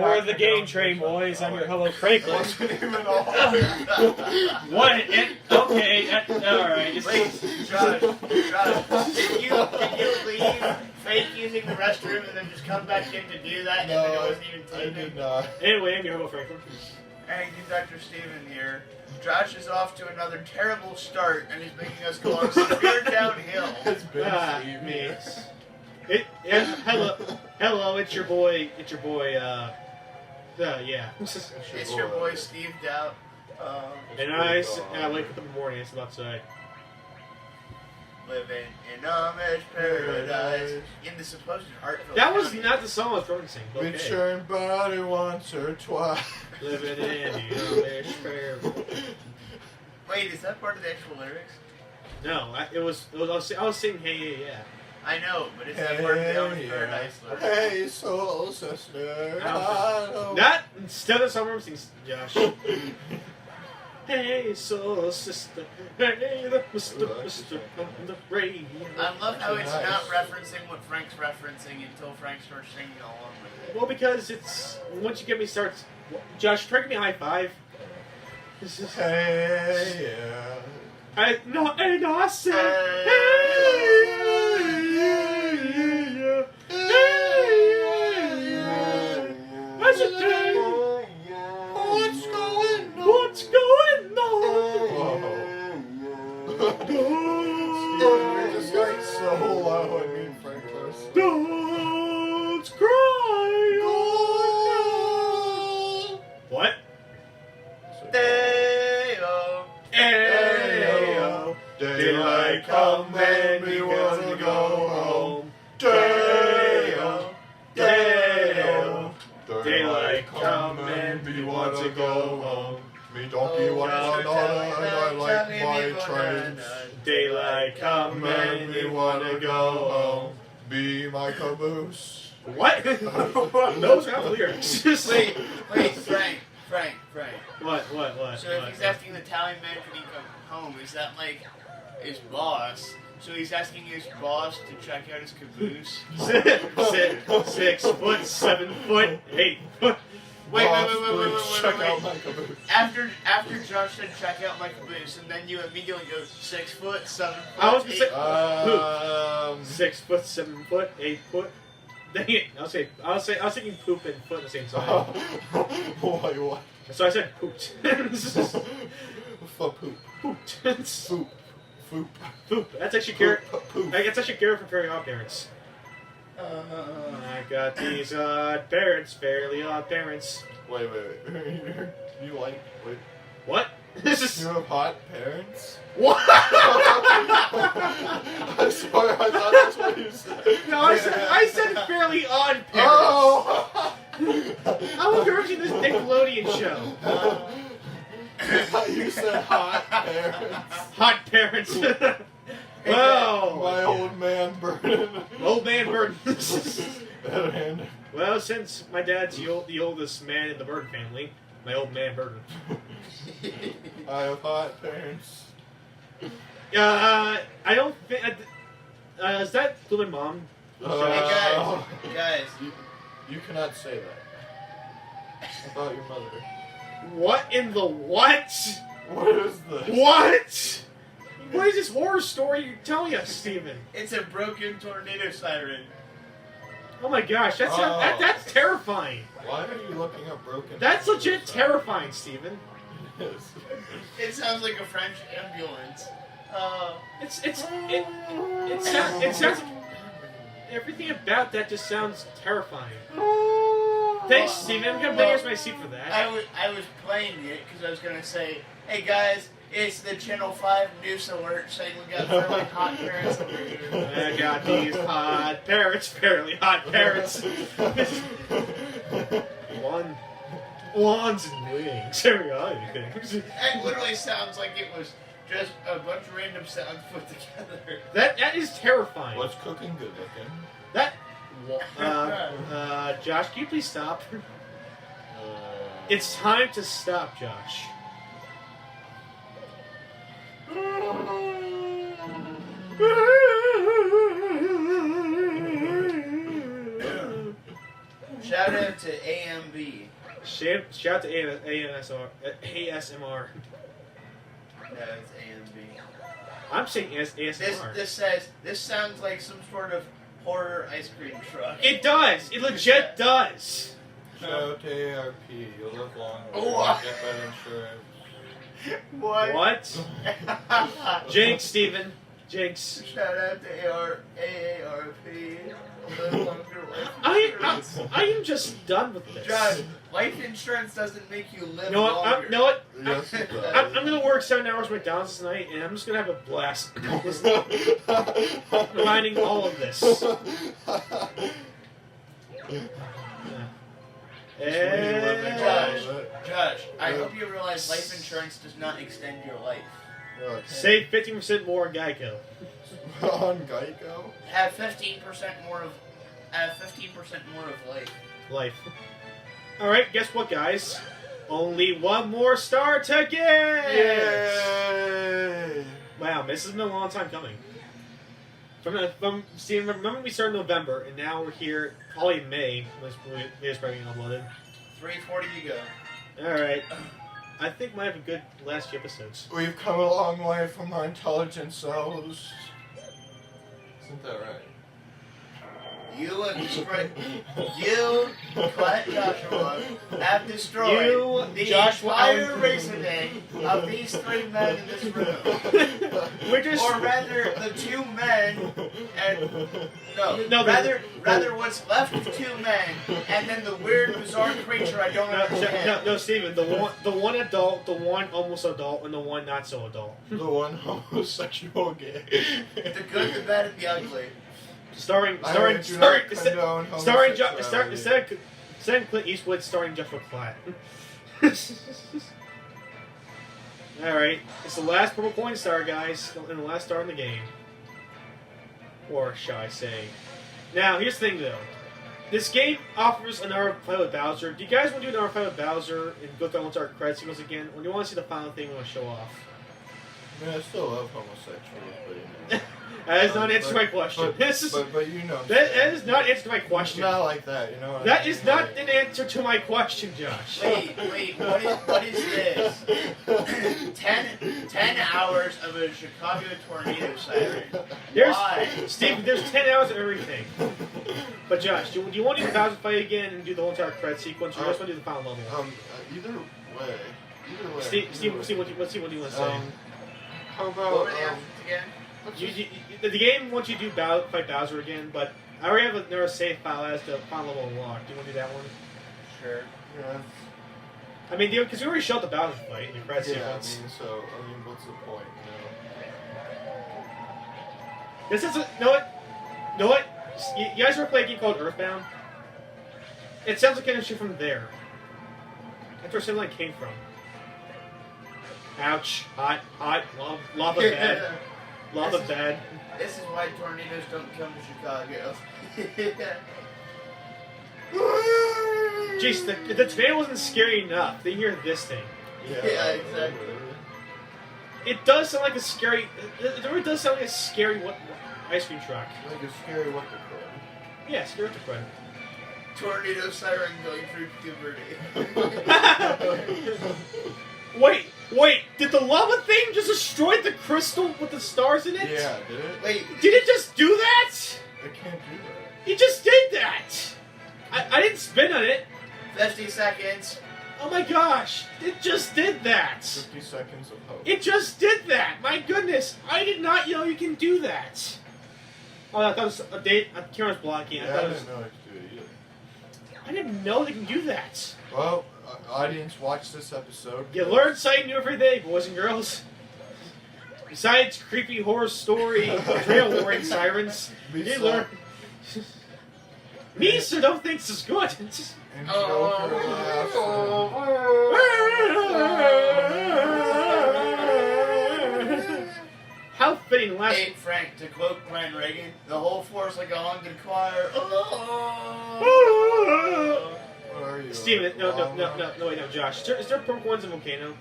We're the game train, boys. I'm your Hello Franklin. Wasn't even all. What? Okay. Alright. Wait, Josh, can you leave, fake using the restroom, and then just come back in to do that, and then it wasn't even I taping? did not. Anyway, I'm your Hello Franklin. Hey, Dr. Steven here. Josh is off to another terrible start, and he's making us go on severe downhill. It's been Me. Hello, it's your boy, yeah. It's your boy Steve Doubt. And I wake up in the morning, it's about to say, Living in Amish paradise. In the supposed Hartford. that was County. not the song I was trying to sing. Been Okay. sharing body once or twice. Living in the Amish paradise. Wait, is that part of the actual lyrics? No, I was singing Hey Yeah. I know, but it's that part of the Amish paradise lyrics. Hey, soul sister. Not instead of summer sings Josh. Hey, soul sister. Hey, the Mr. on the radio. I love how it's not referencing what Frank's referencing until Frank starts singing along with it. Well, because it's once you get me starts. Josh, try to give me a high five. This is. Hey, yeah. I said. I said, hey, What's going on? what's going on? You're just going so low. I mean, Frank goes. Don't cry. What? Day-o. Ayo. Daylight come and we wanna go home. Day-o. Day-o. Daylight come and we wanna go home. Me donkey want banana and I like my trains. Daylight come and we wanna go home. Be my caboose. What? Those are not the lyrics. Wait, Frank. What? So if he's asking the Italian man can he come home, is that like his boss? So he's asking his boss to check out his caboose? 6 foot, 7 foot, 8 foot. Wait. Check out my caboose. After Josh said check out my caboose, and then you immediately go 6 foot, 7 foot. I was gonna 8 say foot. 6 foot, 7 foot, 8 foot. Dang it! I was thinking poop and foot at the same time. Wait, what? So I said pooped. For poop. Pooped. Poop. Poop. Poop. That's actually carrot. Poop. That's actually carrot for very odd parents. I got these odd parents, fairly odd parents. Wait. You like? Wait. What? This is. You have hot parents? What? I'm sorry, I thought that's what you said. No, I said fairly odd parents. Oh! I was watching this Nickelodeon show. You said hot parents. Hot parents. Wow. My old man burning. Old man Burton. And Well, since my dad's the oldest man in the Burton family, my old man Burton. I have hot parents. I don't think. Is that my mom? Hey guys. You cannot say that. About your mother. What in the what? What is this? What? What is this horror story you're telling us, Steven? It's a broken tornado siren. Oh my gosh, that's terrifying. Why are you looking up broken? That's legit terrifying, Steven. Yes. It sounds like a French ambulance. It sounds like everything about that just sounds terrifying. Thanks, Steven. I'm gonna play as my seat for that. I was playing it because I was gonna say, hey guys, it's the Channel 5 news alert saying we got fairly hot parents over here. I got these hot parents, fairly hot parents. Wands and wings. There we go. It literally sounds like it was just a bunch of random sounds put together. That is terrifying. What's cooking good looking? That. Josh, can you please stop? It's time to stop, Josh. Shout out to AMB. Shout out to ASMR. No, it's AMB. I'm saying ASMR. This sounds like some sort of horror ice cream truck. It does. It legit does. Shout out to ARP. You'll live long. Oh. Get that insurance. What? What? Jinx, Steven. Jinx. Shout out to AARP. Live longer, life I insurance. am just done with this. John, life insurance doesn't make you live You know what? longer. You know what? Yes, it does. I'm gonna work 7 hours at McDonald's tonight, and I'm just gonna have a blast reminding all of this. Josh, I hope you realize life insurance does not extend your life. Okay. Save 15% more on Geico. On Geico? Have 15% more of life. Life. Alright, guess what, guys? Only one more star to get! Yay! Wow, this has been a long time coming. See, remember we started in November, and now we're here probably in May, when it's probably being uploaded. 340 you go. Alright. I think we might have a good last few episodes. We've come a long way from our intelligent selves. Isn't that right? You have destroyed. You, Quiet Joshua, have destroyed You, the Joshua entire Allen- reasoning of these 3 men in this room. We're just... Or rather, the 2 men and No, rather what's left of 2 men, and then the weird, bizarre creature I don't understand. No, Steven, the one adult, the one almost adult, and the one not so adult. The one homosexual gay. The good, the bad, and the ugly. Starring Clint Eastwood, starring Joshua Platt. Alright, it's the last purple coin star, guys, and the last star in the game. Or shall I say. Now, here's the thing, though. This game offers another fight with Bowser. Do you guys want to do another fight with Bowser and go through our credit sequence again? Or do you want to see the final thing we want to show off? I mean, I still love homosexuals, but you know. That is not an answer to my question. But you know. That is not an answer to my It's question. not like that, you know what That I mean? is not an answer to my question, Josh. Wait, what is this? 10 hours of a Chicago tornado siren. Why? Steve, there's 10 hours of everything. But Josh, do you want to do the Bowser fight again and do the whole entire credit sequence, or do you just want to do the final level? Either way. Steve, what do you want to say? How What about, were the options again? The game wants you to fight Bowser again, but I already have another save file as the final level unlocked. Do you want to do that one? Sure. yeah. I mean, because we already showed the Bowser fight in the credit Yeah, sequence. what's the point, This is know what? You guys ever play a game called Earthbound? It sounds like an shit from there. That's where something came from. Ouch. Hot. Lava bad. Lava bad. This is why tornadoes don't come to Chicago. Jeez, the tornado wasn't scary enough. They hear this thing. Yeah, exactly. It does sound like a scary... It really does sound like a scary ice cream truck. Like a scary what the crap. Yeah, scary what the crap. Tornado siren going through puberty. Wait, did the lava thing just destroy the crystal with the stars in it? Yeah, did it? Wait, Did it just do that? It can't do that. It just did that! I didn't spin on it. 50 seconds. Oh my gosh, it just did that! 50 seconds of hope. It just did that! My goodness, I did not know you can do that! Oh, I thought it was a date. Camera's blocking. Yeah, I didn't know I could do it either. I didn't know they can do that. Well, audience, watch this episode. You learn something new every day, boys and girls. Besides creepy horror story, trail warring sirens, you learn. Me, sir, don't think this is good. And Joker How fitting last. Hey, Frank, to quote Brian Reagan, the whole force like a haunted choir. What are you? Steven, no, wait, no, Josh. Is there purple ones in Volcano?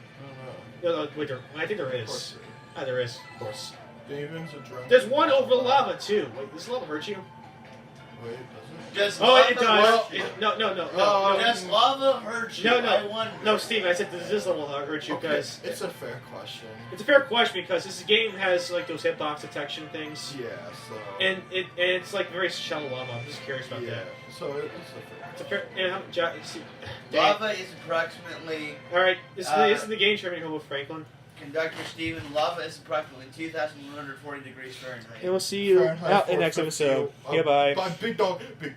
No, wait, I think there is. Ah, there is, of course. Damon's a drunk. There's one over lava, too. Wait, does lava hurt you? Wait, does it? Does Oh, lava, it does. Well- No. Does lava hurt you? I wonder. No, Steve, I said does this level hurt you Okay, because it's a fair question. it's a fair question because this game has like those hitbox detection things, Yeah, so. and it's like very shallow lava. I'm just curious about yeah, that. so it's a fair. It's a fair. And how, see, Lava is approximately. all right, this is the game training Hobo Franklin, Conductor Steven, lava is approximately 2,140 degrees Fahrenheit. and we'll see you Fahrenheit in the next 450. episode. Goodbye. Bye, big dog. Big